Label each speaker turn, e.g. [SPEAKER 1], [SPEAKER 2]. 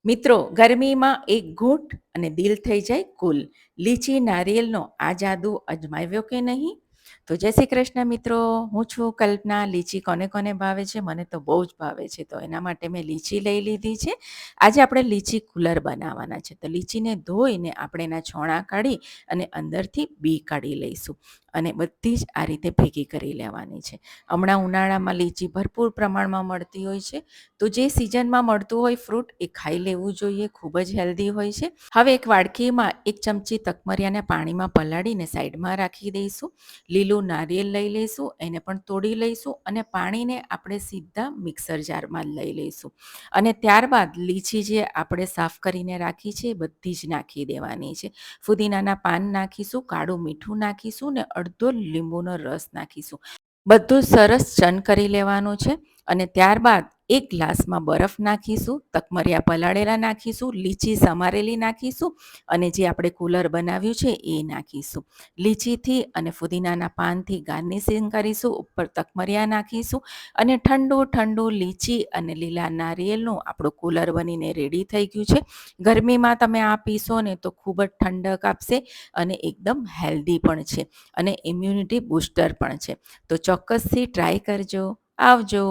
[SPEAKER 1] મિત્રો, ગરમીમાં એક ઘૂંટ અને દિલ થઈ જાય કુલ. લીચી નારિયેલનો આ જાદુ અજમાવ્યો કે નહીં? તો જય શ્રી કૃષ્ણ મિત્રો, હું છું કલ્પના. લીચી કોને કોને ભાવે છે? મને તો બહુ જ ભાવે છે, તો એના માટે મેં લીચી લઈ લીધી છે. આજે આપણે લીચી કુલર બનાવવાના છે. તો લીચીને ધોઈને આપણે એના છોણા કાઢી અને અંદરથી બી કાઢી લઈશું અને બધી જ આ રીતે ભેગી કરી લેવાની છે. હમણાં ઉનાળામાં લીચી ભરપૂર પ્રમાણમાં મળતી હોય છે, તો જે સિઝનમાં મળતું હોય ફ્રૂટ એ ખાઈ લેવું જોઈએ, ખૂબ જ હેલ્ધી હોય છે. હવે એક વાડકીમાં 1 ચમચી તકમરિયાને પાણીમાં પલાળીને સાઈડમાં રાખી દઈશું. લીલું નારિયેળ લઈ લઈશું, એને પણ તોડી લઈશું અને પાણીને આપણે સીધા મિક્સર જારમાં લઈ લઈશું અને ત્યારબાદ લીચી જે આપણે સાફ કરીને રાખી છે એ બધી જ નાખી દેવાની છે. ફુદીનાના પાન નાખીશું, કાળું મીઠું નાખીશું ને અડધો લીંબુનો રસ નાખીશું. બધું સરસ ચન કરી લેવાનું છે અને ત્યારબાદ 1 ગ્લાસમાં બરફ નાખીશું, તકમરિયા પલાળેલા નાખીશું, લીચી સમારેલી નાખીશું અને જે આપણે કુલર બનાવ્યું છે એ નાખીશું. લીચીથી અને ફુદીનાના પાનથી ગાર્નિશિંગ કરીશું, ઉપર તકમરિયા નાખીશું અને ઠંડુ ઠંડુ લીચી અને લીલા નારિયેળનું આપણું કુલર બનીને રેડી થઈ ગયું છે. ગરમીમાં તમે આ પીશો ને તો ખૂબ જ ઠંડક આપશે અને એકદમ હેલ્ધી પણ છે અને ઇમ્યુનિટી બૂસ્ટર પણ છે. તો ચોક્કસથી ટ્રાય કરજો. આવજો.